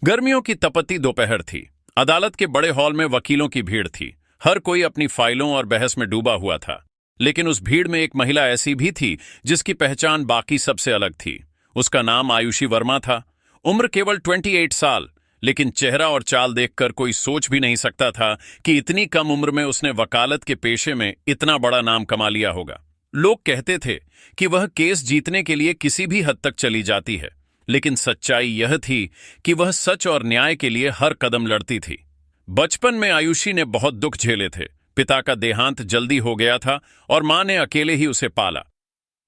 गर्मियों की तपती दोपहर थी। अदालत के बड़े हॉल में वकीलों की भीड़ थी। हर कोई अपनी फाइलों और बहस में डूबा हुआ था। लेकिन उस भीड़ में एक महिला ऐसी भी थी जिसकी पहचान बाकी सबसे अलग थी। उसका नाम आयुषी वर्मा था। उम्र केवल 28 साल, लेकिन चेहरा और चाल देखकर कोई सोच भी नहीं सकता था कि इतनी कम उम्र में उसने वकालत के पेशे में इतना बड़ा नाम कमा लिया होगा। लोग कहते थे कि वह केस जीतने के लिए किसी भी हद तक चली जाती है, लेकिन सच्चाई यह थी कि वह सच और न्याय के लिए हर कदम लड़ती थी। बचपन में आयुषी ने बहुत दुख झेले थे। पिता का देहांत जल्दी हो गया था और मां ने अकेले ही उसे पाला।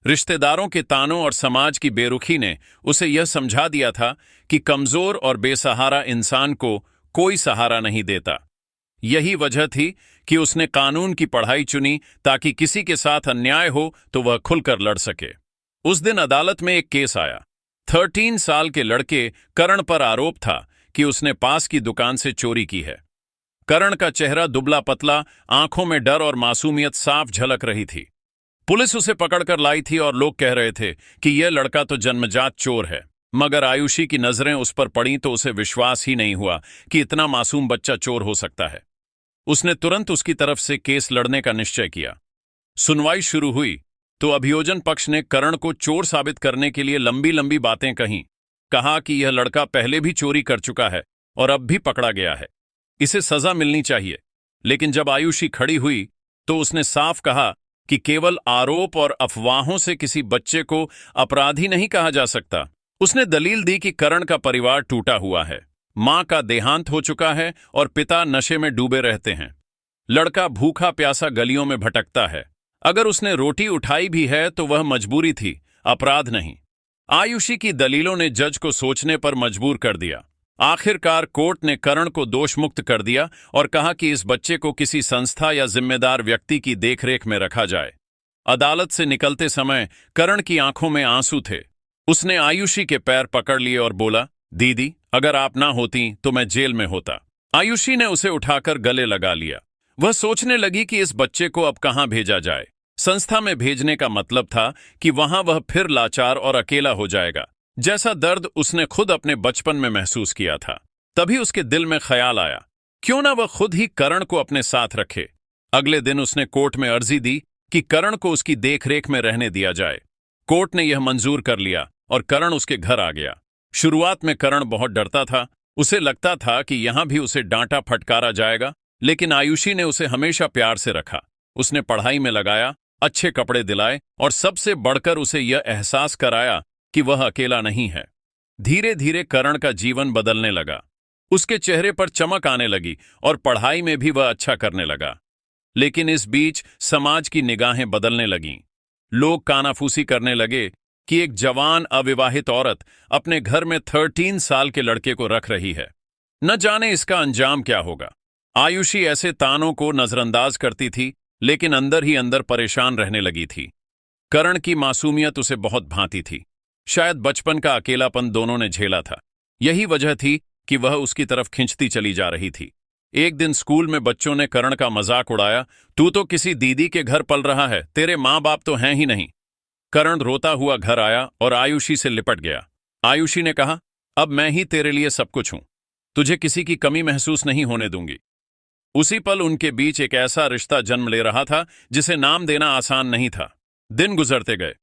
रिश्तेदारों के तानों और समाज की बेरुखी ने उसे यह समझा दिया था कि कमजोर और बेसहारा इंसान को कोई सहारा नहीं देता। यही वजह थी कि उसने कानून की पढ़ाई चुनी, ताकि किसी के साथ अन्याय हो तो वह खुलकर लड़ सके। उस दिन अदालत में एक केस आया। 13 साल के लड़के करण पर आरोप था कि उसने पास की दुकान से चोरी की है। करण का चेहरा दुबला पतला, आंखों में डर और मासूमियत साफ झलक रही थी। पुलिस उसे पकड़कर लाई थी और लोग कह रहे थे कि यह लड़का तो जन्मजात चोर है। मगर आयुषी की नजरें उस पर पड़ी तो उसे विश्वास ही नहीं हुआ कि इतना मासूम बच्चा चोर हो सकता है। उसने तुरंत उसकी तरफ से केस लड़ने का निश्चय किया। सुनवाई शुरू हुई तो अभियोजन पक्ष ने करण को चोर साबित करने के लिए लंबी लंबी बातें कहीं। कहा कि यह लड़का पहले भी चोरी कर चुका है और अब भी पकड़ा गया है, इसे सजा मिलनी चाहिए। लेकिन जब आयुषी खड़ी हुई तो उसने साफ कहा कि केवल आरोप और अफवाहों से किसी बच्चे को अपराधी नहीं कहा जा सकता। उसने दलील दी कि करण का परिवार टूटा हुआ है, मां का देहांत हो चुका है और पिता नशे में डूबे रहते हैं। लड़का भूखा प्यासा गलियों में भटकता है। अगर उसने रोटी उठाई भी है तो वह मजबूरी थी, अपराध नहीं। आयुषी की दलीलों ने जज को सोचने पर मजबूर कर दिया। आखिरकार कोर्ट ने करण को दोष मुक्त कर दिया और कहा कि इस बच्चे को किसी संस्था या जिम्मेदार व्यक्ति की देखरेख में रखा जाए। अदालत से निकलते समय करण की आंखों में आंसू थे। उसने आयुषी के पैर पकड़ लिए और बोला, दीदी, अगर आप ना होती तो मैं जेल में होता। आयुषी ने उसे उठाकर गले लगा लिया। वह सोचने लगी कि इस बच्चे को अब कहां भेजा जाए। संस्था में भेजने का मतलब था कि वहां वह फिर लाचार और अकेला हो जाएगा, जैसा दर्द उसने खुद अपने बचपन में महसूस किया था। तभी उसके दिल में ख्याल आया, क्यों ना वह खुद ही करण को अपने साथ रखे। अगले दिन उसने कोर्ट में अर्जी दी कि करण को उसकी देखरेख में रहने दिया जाए। कोर्ट ने यह मंजूर कर लिया और करण उसके घर आ गया। शुरुआत में करण बहुत डरता था। उसे लगता था कि यहां भी उसे डांटा फटकारा जाएगा, लेकिन आयुषी ने उसे हमेशा प्यार से रखा। उसने पढ़ाई में लगाया, अच्छे कपड़े दिलाए और सबसे बढ़कर उसे यह एहसास कराया कि वह अकेला नहीं है। धीरे धीरे करण का जीवन बदलने लगा। उसके चेहरे पर चमक आने लगी और पढ़ाई में भी वह अच्छा करने लगा। लेकिन इस बीच समाज की निगाहें बदलने लगीं। लोग कानाफूसी करने लगे कि एक जवान अविवाहित औरत अपने घर में 13 साल के लड़के को रख रही है। न जाने इसका अंजाम क्या होगा। आयुषी ऐसे तानों को नजरअंदाज करती थी, लेकिन अंदर ही अंदर परेशान रहने लगी थी। करण की मासूमियत उसे बहुत भांती थी। शायद बचपन का अकेलापन दोनों ने झेला था। यही वजह थी कि वह उसकी तरफ खिंचती चली जा रही थी। एक दिन स्कूल में बच्चों ने करण का मजाक उड़ाया, तू तो किसी दीदी के घर पल रहा है, तेरे माँ बाप तो हैं ही नहीं। करण रोता हुआ घर आया और आयुषी से लिपट गया। आयुषी ने कहा, अब मैं ही तेरे लिए सब कुछ हूं, तुझे किसी की कमी महसूस नहीं होने दूंगी। उसी पल उनके बीच एक ऐसा रिश्ता जन्म ले रहा था जिसे नाम देना आसान नहीं था। दिन गुजरते गए।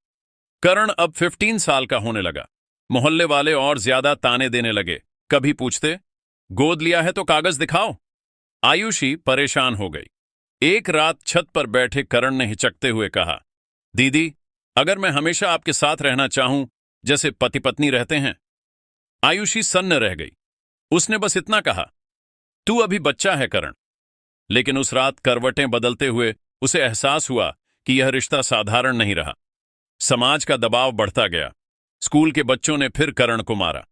करण अब 15 साल का होने लगा। मोहल्ले वाले और ज्यादा ताने देने लगे। कभी पूछते, गोद लिया है तो कागज दिखाओ। आयुषी परेशान हो गई। एक रात छत पर बैठे करण ने हिचकते हुए कहा, दीदी, अगर मैं हमेशा आपके साथ रहना चाहूं जैसे पति पत्नी रहते हैं। आयुषी सन्न रह गई। उसने बस इतना कहा, तू अभी बच्चा है करण। लेकिन उस रात करवटें बदलते हुए उसे एहसास हुआ कि यह रिश्ता साधारण नहीं रहा। समाज का दबाव बढ़ता गया। स्कूल के बच्चों ने फिर करण को मारा।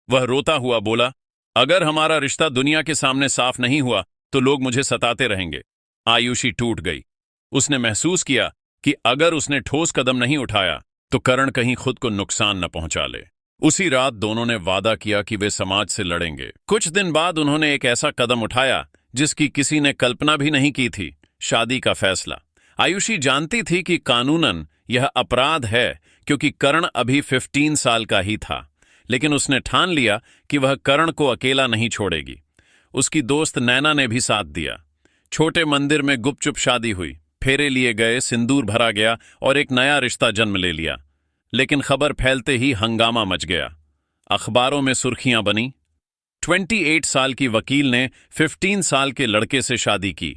वह रोता हुआ बोला, अगर हमारा रिश्ता दुनिया के सामने साफ नहीं हुआ तो लोग मुझे सताते रहेंगे। आयुषी टूट गई। उसने महसूस किया कि अगर उसने ठोस कदम नहीं उठाया तो करण कहीं खुद को नुकसान न पहुंचा ले। उसी रात दोनों ने वादा किया कि वे समाज से लड़ेंगे। कुछ दिन बाद उन्होंने एक ऐसा कदम उठाया जिसकी किसी ने कल्पना भी नहीं की थी, शादी का फैसला। आयुषी जानती थी कि कानूनन यह अपराध है, क्योंकि करण अभी 15 साल का ही था, लेकिन उसने ठान लिया कि वह करण को अकेला नहीं छोड़ेगी। उसकी दोस्त नैना ने भी साथ दिया। छोटे मंदिर में गुपचुप शादी हुई, फेरे लिए गए, सिंदूर भरा गया और एक नया रिश्ता जन्म ले लिया। लेकिन खबर फैलते ही हंगामा मच गया। अखबारों में सुर्खियां बनी, 28 साल की वकील ने 15 साल के लड़के से शादी की।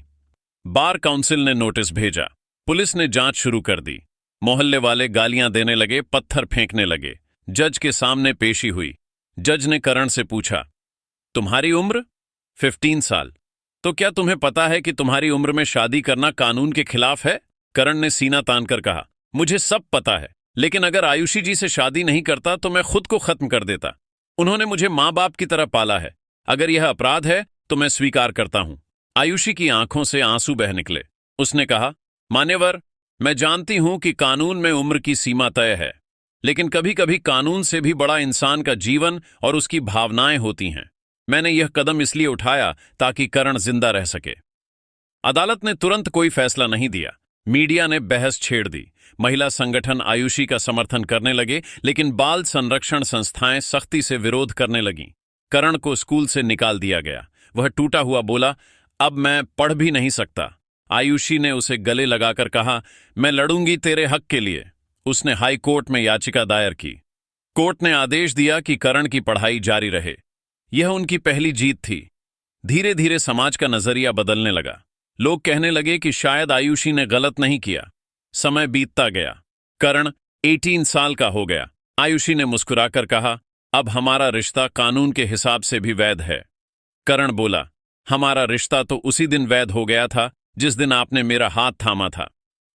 बार काउंसिल ने नोटिस भेजा। पुलिस ने जांच शुरू कर दी। मोहल्ले वाले गालियां देने लगे, पत्थर फेंकने लगे। जज के सामने पेशी हुई। जज ने करण से पूछा, तुम्हारी उम्र? 15 साल। तो क्या तुम्हें पता है कि तुम्हारी उम्र में शादी करना कानून के खिलाफ है? करण ने सीना तानकर कहा, मुझे सब पता है, लेकिन अगर आयुषी जी से शादी नहीं करता तो मैं खुद को खत्म कर देता। उन्होंने मुझे मां बाप की तरह पाला है। अगर यह अपराध है तो मैं स्वीकार करता हूं। आयुषी की आंखों से आंसू बह निकले। उसने कहा, मान्यवर, मैं जानती हूं कि कानून में उम्र की सीमा तय है, लेकिन कभी कभी कानून से भी बड़ा इंसान का जीवन और उसकी भावनाएं होती हैं। मैंने यह कदम इसलिए उठाया ताकि करण जिंदा रह सके। अदालत ने तुरंत कोई फैसला नहीं दिया। मीडिया ने बहस छेड़ दी। महिला संगठन आयुषी का समर्थन करने लगे, लेकिन बाल संरक्षण संस्थाएं सख्ती से विरोध करने लगीं। करण को स्कूल से निकाल दिया गया। वह टूटा हुआ बोला, अब मैं पढ़ भी नहीं सकता। आयुषी ने उसे गले लगाकर कहा, मैं लड़ूंगी तेरे हक के लिए। उसने हाई कोर्ट में याचिका दायर की। कोर्ट ने आदेश दिया कि करण की पढ़ाई जारी रहे। यह उनकी पहली जीत थी। धीरे धीरे समाज का नजरिया बदलने लगा। लोग कहने लगे कि शायद आयुषी ने गलत नहीं किया। समय बीतता गया। करण 18 साल का हो गया। आयुषी ने मुस्कुराकर कहा, अब हमारा रिश्ता कानून के हिसाब से भी वैध है। करण बोला, हमारा रिश्ता तो उसी दिन वैध हो गया था जिस दिन आपने मेरा हाथ थामा था।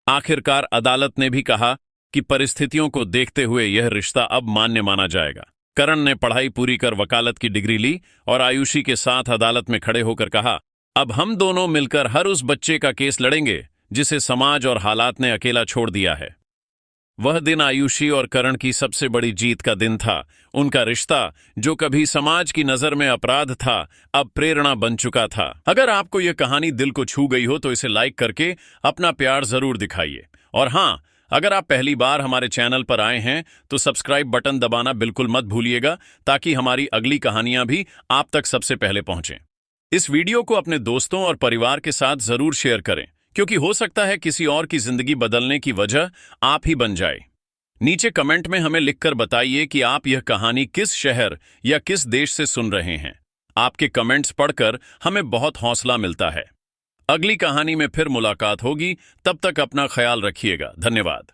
आखिरकार अदालत ने भी कहा कि परिस्थितियों को देखते हुए यह रिश्ता अब मान्य माना जाएगा। करण ने पढ़ाई पूरी कर वकालत की डिग्री ली और आयुषी के साथ अदालत में खड़े होकर कहा, अब हम दोनों मिलकर हर उस बच्चे का केस लड़ेंगे जिसे समाज और हालात ने अकेला छोड़ दिया है। वह दिन आयुषी और करण की सबसे बड़ी जीत का दिन था। उनका रिश्ता, जो कभी समाज की नजर में अपराध था, अब प्रेरणा बन चुका था। अगर आपको यह कहानी दिल को छू गई हो तो इसे लाइक करके अपना प्यार जरूर दिखाइए। और हां, अगर आप पहली बार हमारे चैनल पर आए हैं तो सब्सक्राइब बटन दबाना बिल्कुल मत भूलिएगा, ताकि हमारी अगली कहानियां भी आप तक सबसे पहले पहुंचें। इस वीडियो को अपने दोस्तों और परिवार के साथ जरूर शेयर करें, क्योंकि हो सकता है किसी और की जिंदगी बदलने की वजह आप ही बन जाए। नीचे कमेंट में हमें लिखकर बताइए कि आप यह कहानी किस शहर या किस देश से सुन रहे हैं। आपके कमेंट्स पढ़कर हमें बहुत हौसला मिलता है। अगली कहानी में फिर मुलाकात होगी। तब तक अपना ख्याल रखिएगा। धन्यवाद।